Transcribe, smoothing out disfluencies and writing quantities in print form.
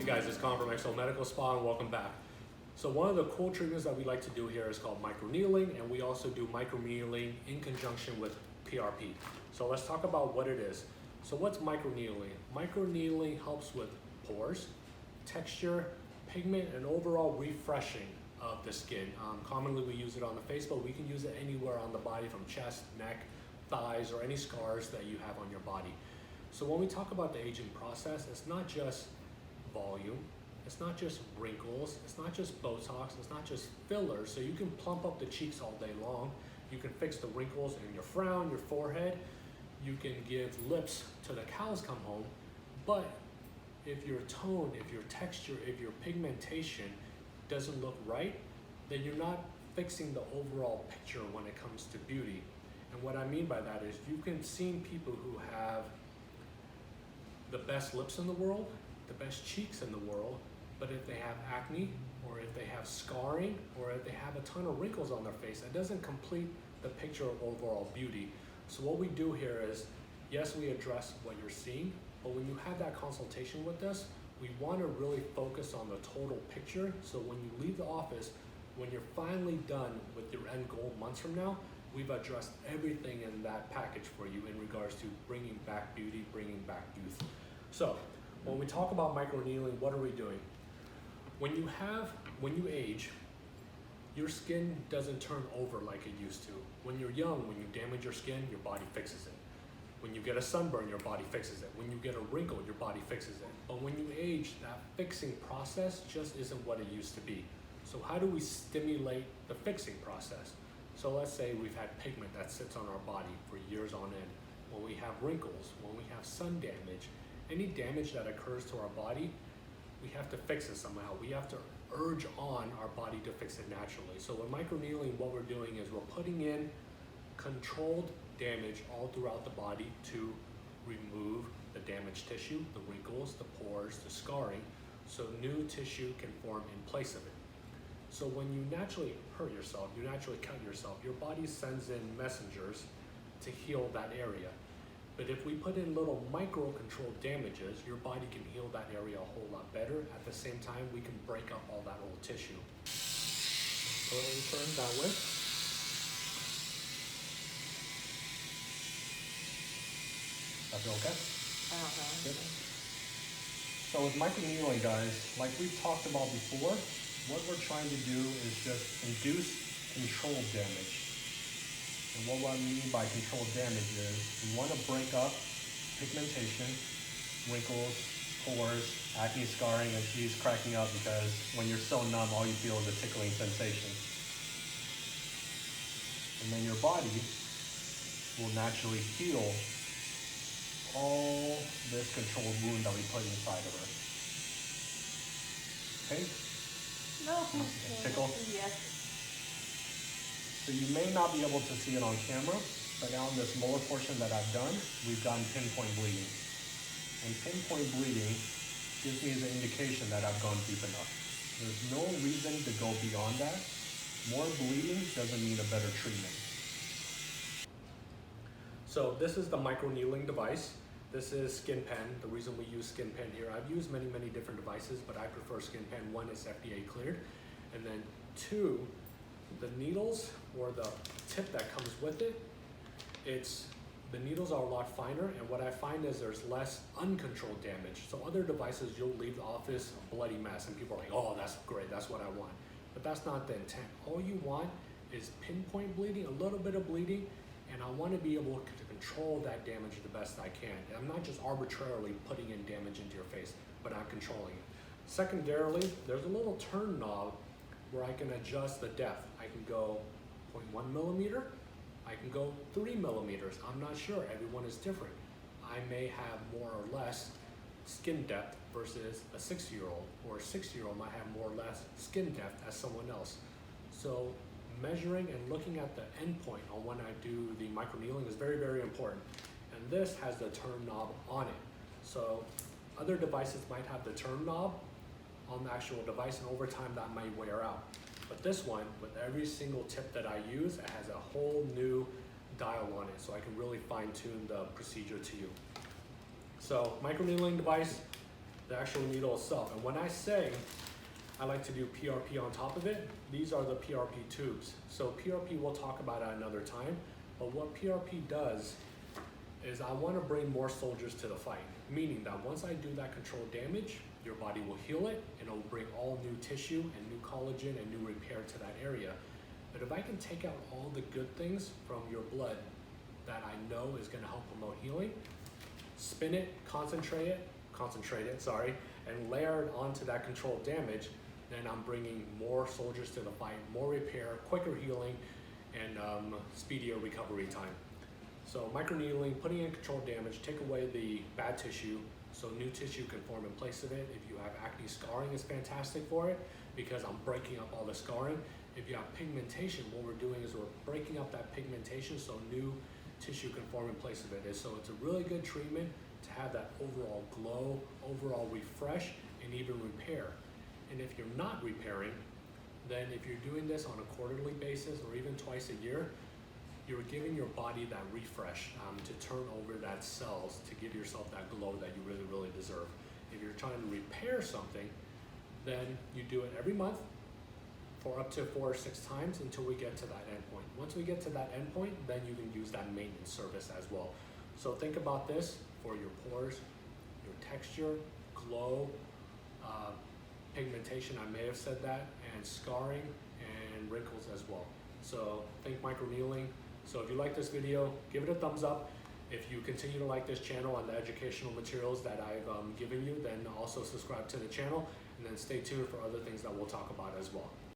Hey guys, it's Colin from XL Medical Spa and welcome back. So one of the cool treatments that we like to do here is called microneedling, and we also do microneedling in conjunction with PRP. So let's talk about what it is. So what's microneedling? Microneedling helps with pores, texture, pigment, and overall refreshing of the skin. Commonly we use it on the face, but we can use it anywhere on the body from chest, neck, thighs, or any scars that you have on your body. So when we talk about the aging process, it's not just volume, it's not just wrinkles, it's not just Botox, it's not just fillers. So you can plump up the cheeks all day long, you can fix the wrinkles in your frown, your forehead, you can give lips till the cows come home, but if your tone, if your texture, if your pigmentation doesn't look right, then you're not fixing the overall picture when it comes to beauty. And what I mean by that is you can see people who have the best lips in the world, the best cheeks in the world, but if they have acne, or if they have scarring, or if they have a ton of wrinkles on their face, that doesn't complete the picture of overall beauty. So what we do here is, yes, we address what you're seeing, but when you have that consultation with us, we want to really focus on the total picture. So when you leave the office, when you're finally done with your end goal months from now, we've addressed everything in that package for you in regards to bringing back beauty, bringing back youth. So when we talk about microneedling, what are we doing? When you age, your skin doesn't turn over like it used to. When you're young, when you damage your skin, your body fixes it. When you get a sunburn, your body fixes it. When you get a wrinkle, your body fixes it. But when you age, that fixing process just isn't what it used to be. So how do we stimulate the fixing process? So let's say we've had pigment that sits on our body for years on end. When we have wrinkles, when we have sun damage, any damage that occurs to our body, we have to fix it somehow. We have to urge on our body to fix it naturally. So with microneedling, what we're doing is we're putting in controlled damage all throughout the body to remove the damaged tissue, the wrinkles, the pores, the scarring, so new tissue can form in place of it. So when you naturally hurt yourself, you naturally cut yourself, your body sends in messengers to heal that area. But if we put in little micro-controlled damages, your body can heal that area a whole lot better. At the same time, we can break up all that old tissue. So let me turn that way. That feel okay? Good. So with microneedling, guys, like we've talked about before, what we're trying to do is just induce controlled damage. And what I mean by controlled damage is we want to break up pigmentation, wrinkles, pores, acne, scarring, and she's cracking up because when you're so numb, all you feel is a tickling sensation. And then your body will naturally heal all this controlled wound that we put inside of her. Okay? No. Tickle? Yes. So you may not be able to see it on camera, but now in this lower portion that I've done, we've gotten pinpoint bleeding. And pinpoint bleeding gives me the indication that I've gone deep enough. There's no reason to go beyond that. More bleeding doesn't mean a better treatment. So this is the microneedling device. This is Skin Pen. The reason we use Skin Pen here, I've used many different devices, but I prefer Skin Pen. One is FDA cleared, and then two, the needles or the tip that comes with it, the needles are a lot finer, and what I find is there's less uncontrolled damage. So other devices, you'll leave the office a bloody mess and people are like, oh, that's great, that's what I want. But that's not the intent. All you want is pinpoint bleeding, a little bit of bleeding, and I want to be able to control that damage the best I can. And I'm not just arbitrarily putting in damage into your face, but I'm controlling it. Secondarily, there's a little turn knob where I can adjust the depth. I can go 0.1 millimeter, I can go 3 millimeters. I'm not sure, everyone is different. I may have more or less skin depth versus a 6-year-old, or a 6-year-old might have more or less skin depth as someone else. So measuring and looking at the endpoint on when I do the microneedling is very important. And this has the turn knob on it. So other devices might have the turn knob on the actual device, and over time that might wear out. But this one, with every single tip that I use, it has a whole new dial on it, so I can really fine tune the procedure to you. So microneedling device, the actual needle itself. And when I say I like to do PRP on top of it, these are the PRP tubes. So PRP we'll talk about at another time, but what PRP does is I want to bring more soldiers to the fight, meaning that once I do that controlled damage, your body will heal it and it'll bring all new tissue and new collagen and new repair to that area. But if I can take out all the good things from your blood that I know is going to help promote healing, spin it, concentrate it, and layer it onto that controlled damage, then I'm bringing more soldiers to the fight, more repair, quicker healing, and speedier recovery time. So microneedling, putting in controlled damage, take away the bad tissue so new tissue can form in place of it. If you have acne scarring, it's fantastic for it because I'm breaking up all the scarring. If you have pigmentation, what we're doing is we're breaking up that pigmentation so new tissue can form in place of it. So it's a really good treatment to have that overall glow, overall refresh, and even repair. And if you're not repairing, then if you're doing this on a quarterly basis or even twice a year, you're giving your body that refresh to turn over that cells to give yourself that glow that you really, really deserve. If you're trying to repair something, then you do it every month for up to 4 or 6 times until we get to that endpoint. Once we get to that endpoint, then you can use that maintenance service as well. So think about this for your pores, your texture, glow, pigmentation, I may have said that, and scarring and wrinkles as well. So think microneedling. So if you like this video, give it a thumbs up. If you continue to like this channel and the educational materials that I've given you, then also subscribe to the channel and then stay tuned for other things that we'll talk about as well.